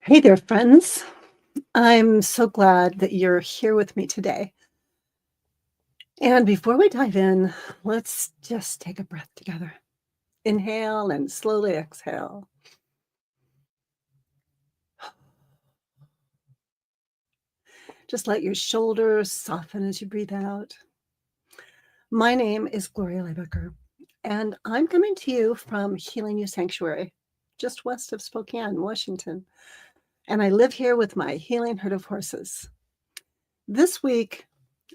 Hey there, friends. I'm so glad that you're here with me today. And before we dive in, let's just take a breath together. Inhale and slowly exhale. Just let your shoulders soften as you breathe out. My name is Gloria Lybecker, and I'm coming to you from Healing You Sanctuary, just west of Spokane, Washington. And I live here with my healing herd of horses. This week,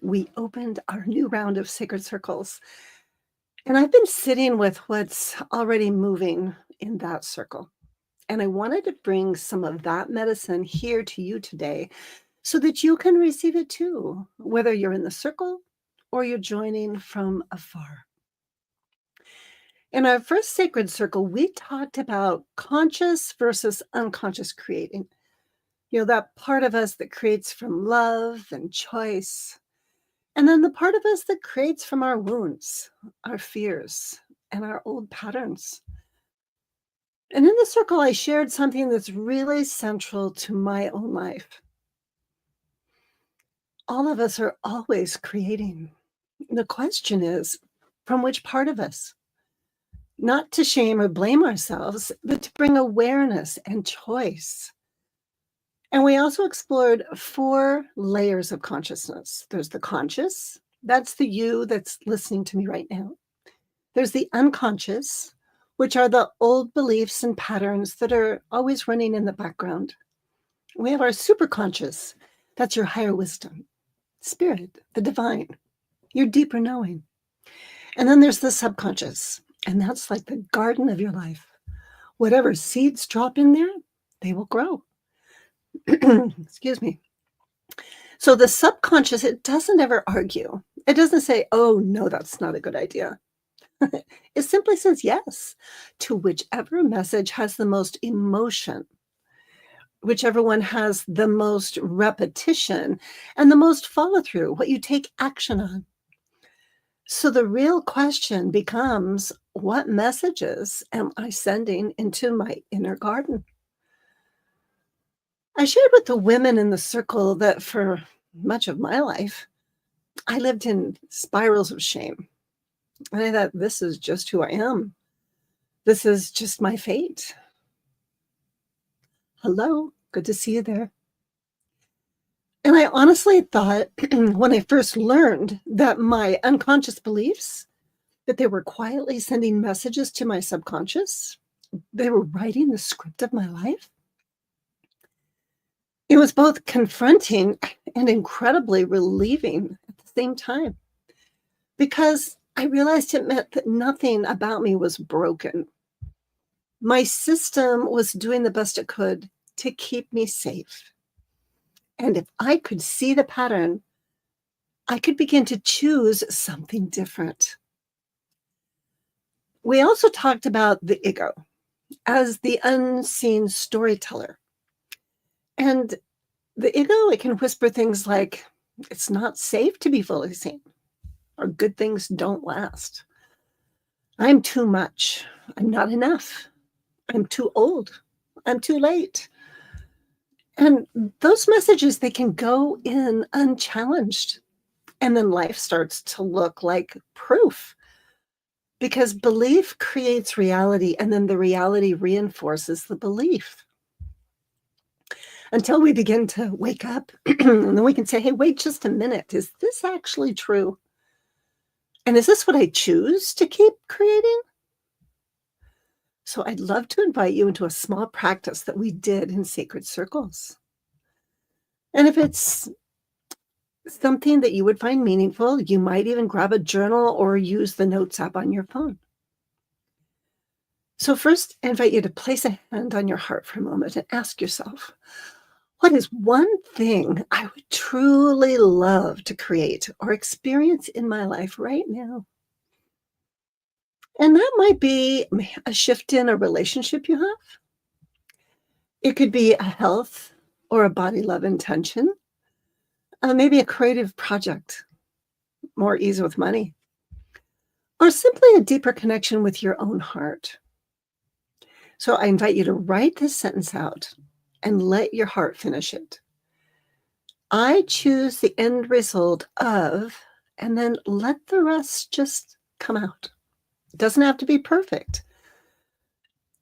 we opened our new round of sacred circles. And I've been sitting with what's already moving in that circle. And I wanted to bring some of that medicine here to you today so that you can receive it too, whether you're in the circle or you're joining from afar. In our first sacred circle, we talked about conscious versus unconscious creating. That part of us that creates from love and choice. And then the part of us that creates from our wounds, our fears, and our old patterns. And in the circle, I shared something that's really central to my own life. All of us are always creating. The question is, from which part of us? Not to shame or blame ourselves, but to bring awareness and choice. And we also explored 4 layers of consciousness. There's the conscious, that's the you that's listening to me right now. There's the unconscious, which are the old beliefs and patterns that are always running in the background. We have our superconscious. That's your higher wisdom, spirit, the divine, your deeper knowing. And then there's the subconscious, and that's like the garden of your life. Whatever seeds drop in there, they will grow. Excuse me. So the subconscious, it doesn't ever argue. It doesn't say, oh, no, that's not a good idea. It simply says yes to whichever message has the most emotion, whichever one has the most repetition and the most follow through, what you take action on. So the real question becomes, what messages am I sending into my inner garden? I shared with the women in the circle that for much of my life, I lived in spirals of shame. And I thought, this is just who I am. This is just my fate. Hello, good to see you there. And I honestly thought when I first learned that my unconscious beliefs, that they were quietly sending messages to my subconscious, they were writing the script of my life. It was both confronting and incredibly relieving at the same time because I realized it meant that nothing about me was broken. My system was doing the best it could to keep me safe. And if I could see the pattern, I could begin to choose something different. We also talked about the ego as the unseen storyteller. And the ego, it can whisper things like, it's not safe to be fully seen, or good things don't last. I'm too much. I'm not enough. I'm too old. I'm too late. And those messages, they can go in unchallenged. And then life starts to look like proof because belief creates reality, and then the reality reinforces the belief until we begin to wake up. And then we can say, hey, wait just a minute. Is this actually true? And is this what I choose to keep creating? So I'd love to invite you into a small practice that we did in sacred circles. And if it's something that you would find meaningful, you might even grab a journal or use the notes app on your phone. So first, I invite you to place a hand on your heart for a moment and ask yourself, what is one thing I would truly love to create or experience in my life right now? And that might be a shift in a relationship you have. It could be a health or a body love intention, maybe a creative project, more ease with money, or simply a deeper connection with your own heart. So I invite you to write this sentence out and let your heart finish it. I choose the end result of, and then let the rest just come out. It doesn't have to be perfect.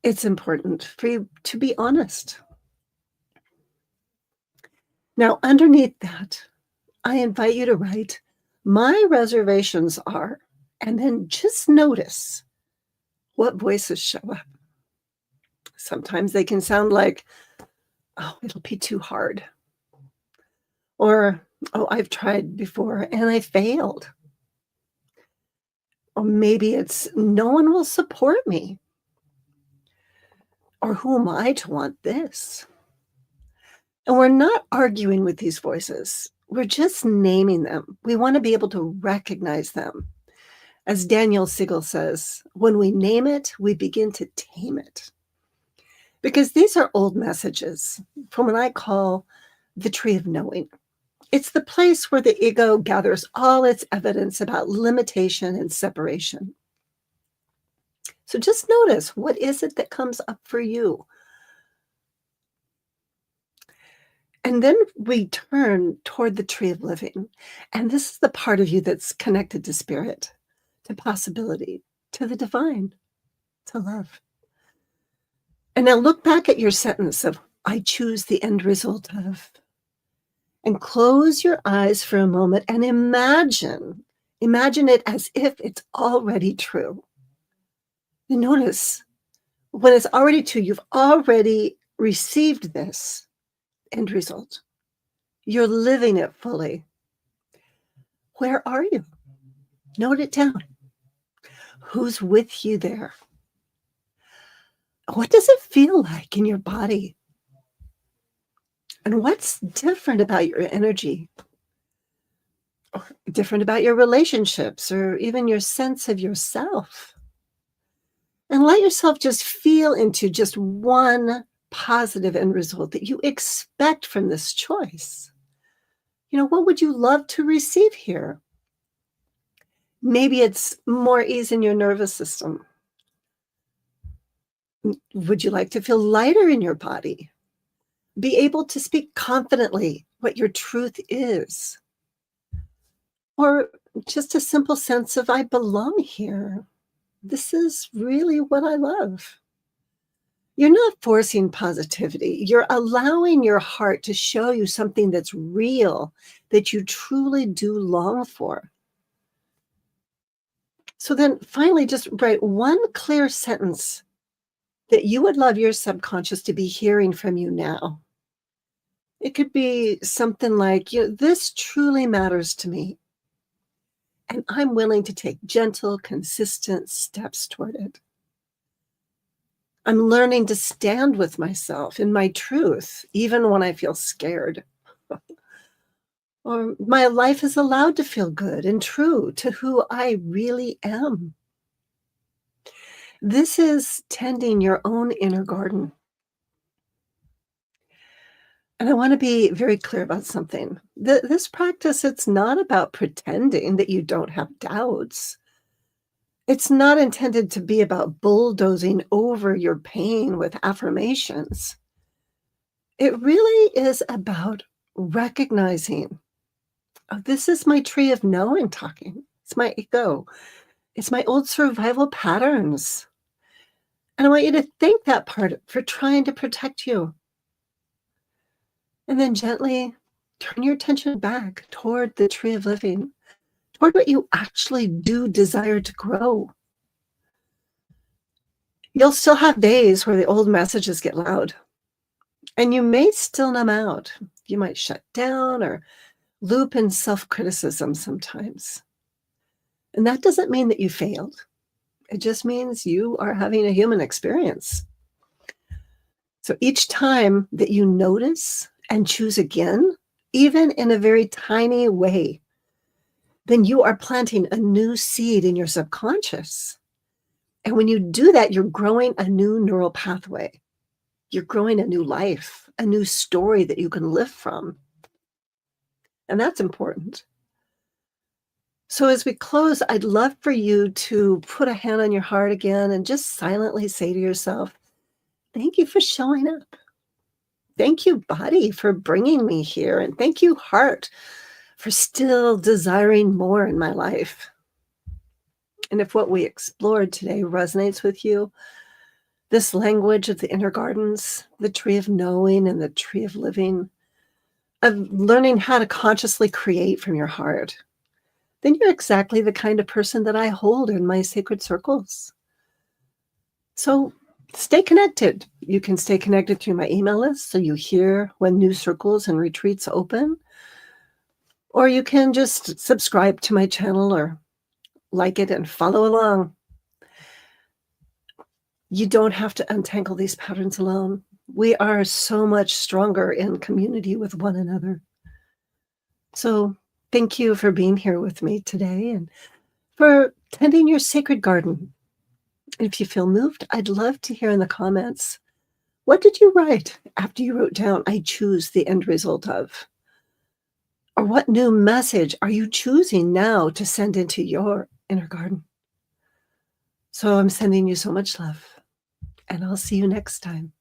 It's important for you to be honest. Now, underneath that, I invite you to write, my reservations are, and then just notice what voices show up. Sometimes they can sound like, oh, it'll be too hard. Or, oh, I've tried before and I failed. Or maybe it's, no one will support me. Or who am I to want this? And we're not arguing with these voices. We're just naming them. We want to be able to recognize them. As Daniel Siegel says, when we name it, we begin to tame it. Because these are old messages from what I call the tree of knowing. It's the place where the ego gathers all its evidence about limitation and separation. So just notice, what is it that comes up for you? And then we turn toward the tree of living. And this is the part of you that's connected to spirit, to possibility, to the divine, to love. And now look back at your sentence of, I choose the end result of, and close your eyes for a moment and imagine it as if it's already true. And notice, when it's already true, you've already received this end result. You're living it fully. Where are you? Note it down. Who's with you there? What does it feel like in your body? And what's different about your energy? Or different about your relationships, or even your sense of yourself? And let yourself just feel into just one positive end result that you expect from this choice. What would you love to receive here? Maybe it's more ease in your nervous system. Would you like to feel lighter in your body? Be able to speak confidently what your truth is? Or just a simple sense of, I belong here. This is really what I love. You're not forcing positivity. You're allowing your heart to show you something that's real, that you truly do long for. So then finally, just write one clear sentence that you would love your subconscious to be hearing from you now. It could be something like, this truly matters to me, and I'm willing to take gentle, consistent steps toward it. I'm learning to stand with myself in my truth, even when I feel scared. Or my life is allowed to feel good and true to who I really am. This is tending your own inner garden. And I want to be very clear about something. This practice, it's not about pretending that you don't have doubts. It's not intended to be about bulldozing over your pain with affirmations. It really is about recognizing, oh, this is my tree of knowing talking. It's my ego. It's my old survival patterns. And I want you to thank that part for trying to protect you. And then gently turn your attention back toward the tree of living, toward what you actually do desire to grow. You'll still have days where the old messages get loud, and you may still numb out. You might shut down or loop in self-criticism sometimes. And that doesn't mean that you failed. It just means you are having a human experience. So each time that you notice and choose again, even in a very tiny way, then you are planting a new seed in your subconscious. And when you do that, you're growing a new neural pathway. You're growing a new life, a new story that you can live from. And that's important. So as we close, I'd love for you to put a hand on your heart again and just silently say to yourself, thank you for showing up. Thank you, body, for bringing me here. And thank you, heart, for still desiring more in my life. And if what we explored today resonates with you, this language of the inner gardens, the tree of knowing and the tree of living, of learning how to consciously create from your heart, then you're exactly the kind of person that I hold in my sacred circles. So stay connected. You can stay connected through my email list so you hear when new circles and retreats open. Or you can just subscribe to my channel or like it and follow along. You don't have to untangle these patterns alone. We are so much stronger in community with one another. So thank you for being here with me today and for tending your sacred garden. If you feel moved, I'd love to hear in the comments, what did you write after you wrote down, I choose the end result of? Or what new message are you choosing now to send into your inner garden? So I'm sending you so much love, and I'll see you next time.